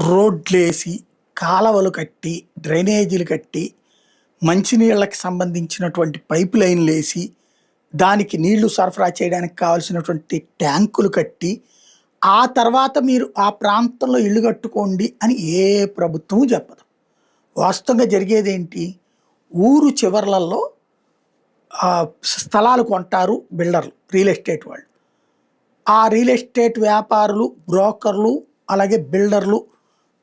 రోడ్లేసి, కాలవలు కట్టి, డ్రైనేజీలు కట్టి, మంచినీళ్ళకి సంబంధించినటువంటి పైప్ లైన్‌లేసి, దానికి నీళ్లు సరఫరా చేయడానికి కావాల్సినటువంటి ట్యాంకులు కట్టి, ఆ తర్వాత మీరు ఆ ప్రాంతంలో ఇల్లు కట్టుకోండి అని ఏ ప్రభుత్వం చెప్పదు. వాస్తవంగా జరిగేదేంటి? ఊరు చివర్లల్లో స్థలాలు కొంటారు బిల్డర్లు, రియల్ ఎస్టేట్ వాళ్ళు. ఆ రియల్ ఎస్టేట్ వ్యాపారులు, బ్రోకర్లు, అలాగే బిల్డర్లు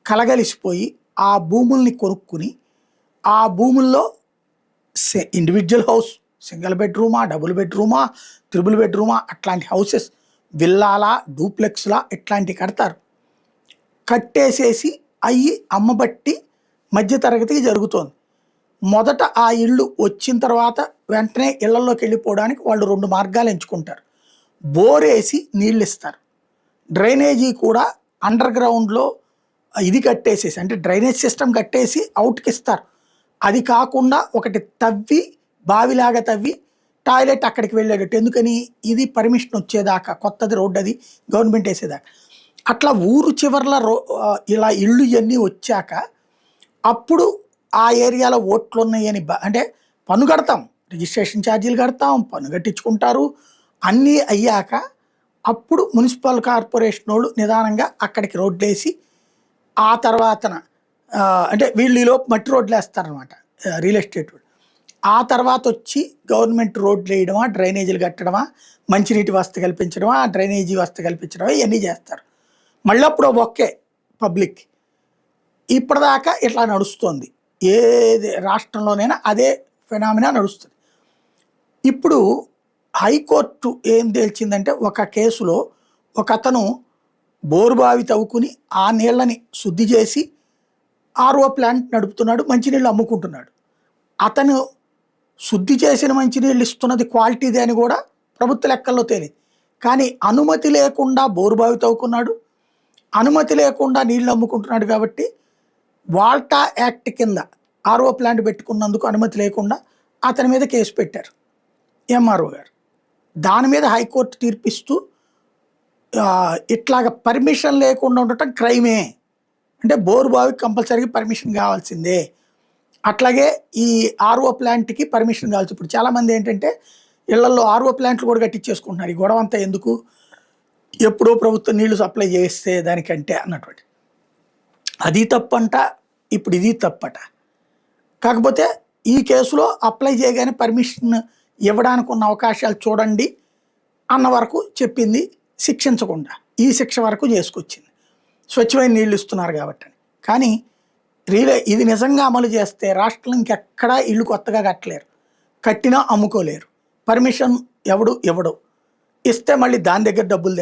కలగలిసిపోయి ఆ భూముల్ని కొనుక్కుని, ఆ భూముల్లో ఇండివిడ్యువల్ హౌస్, సింగిల్ బెడ్రూమా, డబుల్ బెడ్రూమా, త్రిబుల్ బెడ్రూమా అట్లాంటి హౌసెస్, విల్లాలా, డూప్లెక్స్‌లా ఇట్లాంటివి కడతారు. కట్టేసేసి అయ్యి అమ్మబట్టి మధ్యతరగతికి జరుగుతోంది. మొదట ఆ ఇల్లు వచ్చిన తర్వాత వెంటనే ఇళ్లలోకి వెళ్ళిపోవడానికి వాళ్ళు 2 మార్గాలు ఎంచుకుంటారు. బోరేసి నీళ్ళిస్తారు. డ్రైనేజీ కూడా అండర్ గ్రౌండ్‌లో ఇది కట్టేసేసి, అంటే డ్రైనేజ్ సిస్టమ్ కట్టేసి అవుట్‌కి ఇస్తారు. అది కాకుండా ఒకటి తవ్వి, బావిలాగా తవ్వి టాయిలెట్ అక్కడికి వెళ్ళేటట్టు. ఎందుకని? ఇది పర్మిషన్ వచ్చేదాకా, కొత్తది రోడ్డు అది గవర్నమెంట్ వేసేదాకా. అట్లా ఊరు చివర్ల ఇలా ఇళ్ళు ఇవన్నీ వచ్చాక అప్పుడు ఆ ఏరియాలో ఓట్లున్నాయని అంటే పన్ను కడతాం, రిజిస్ట్రేషన్ ఛార్జీలు కడతాం, పన్ను కట్టించుకుంటారు. అన్నీ అయ్యాక అప్పుడు మున్సిపల్ కార్పొరేషన్ వాళ్ళు నిదానంగా అక్కడికి రోడ్లేసి, ఆ తర్వాతన అంటే వీళ్ళు ఈలోపు మట్టి రోడ్లు వేస్తారనమాట రియల్ ఎస్టేట్ వాళ్ళు. ఆ తర్వాత వచ్చి గవర్నమెంట్ రోడ్లు వేయడమా, డ్రైనేజీలు కట్టడమా, మంచినీటి వసతి కల్పించడమా, డ్రైనేజీ వసతి కల్పించడమా ఇవన్నీ చేస్తారు. మళ్ళీ అప్పుడు ఒకే పబ్లిక్. ఇప్పటిదాకా ఇట్లా నడుస్తుంది. ఏది రాష్ట్రంలోనైనా అదే ఫెనామినా నడుస్తుంది. ఇప్పుడు హైకోర్టు ఏం తేల్చిందంటే, ఒక కేసులో ఒకతను బోరుబావి తవ్వుకుని ఆ నీళ్ళని శుద్ధి చేసి ఆర్ఓ ప్లాంట్ నడుపుతున్నాడు, మంచినీళ్ళు అమ్ముకుంటున్నాడు. అతను శుద్ధి చేసిన మంచినీళ్ళు ఇస్తున్నది క్వాలిటీదే అని కూడా ప్రభుత్వ లెక్కల్లో తేలింది. కానీ అనుమతి లేకుండా బోరుబావి తవ్వుకున్నాడు, అనుమతి లేకుండా నీళ్ళు అమ్ముకుంటున్నాడు. కాబట్టి వాల్టా యాక్ట్ కింద ఆర్ఓ ప్లాంట్ పెట్టుకున్నందుకు అనుమతి లేకుండా అతని మీద కేసు పెట్టారు ఎంఆర్ఓ గారు. దాని మీద హైకోర్టు తీర్పిస్తూ ఇట్లాగ పర్మిషన్ లేకుండా ఉండటం క్రైమే, అంటే బోరుబావికి కంపల్సరీగా పర్మిషన్ కావాల్సిందే. అట్లాగే ఈ ఆర్ఓ ప్లాంట్కి పర్మిషన్ కావాల్సి. ఇప్పుడు చాలామంది ఏంటంటే ఇళ్లలో ఆర్ఓ ప్లాంట్లు కూడా కట్టించేసుకుంటున్నారు. ఈ గొడవ అంతా ఎందుకు? ఎప్పుడో ప్రభుత్వం నీళ్లు సప్లై చేస్తే దానికంటే అన్నటువంటి. అది తప్పంట, ఇప్పుడు ఇది తప్పట. కాకపోతే ఈ కేసులో అప్లై చేయగానే పర్మిషన్ ఇవ్వడానికి ఉన్న అవకాశాలు చూడండి అన్న వరకు చెప్పింది, శిక్షించకుండా ఈ శిక్ష వరకు చేసుకొచ్చింది. స్వచ్ఛమైన నీళ్ళు ఇస్తున్నారు కాబట్టి. కానీ ఇది నిజంగా అమలు చేస్తే రాష్ట్రంలో ఇంకెక్కడా ఇల్లు కొత్తగా కట్టలేరు, కట్టినా అమ్ముకోలేరు. పర్మిషన్ ఎవడు ఇవ్వడు, ఇస్తే మళ్ళీ దాని దగ్గర డబ్బులు తింటారు.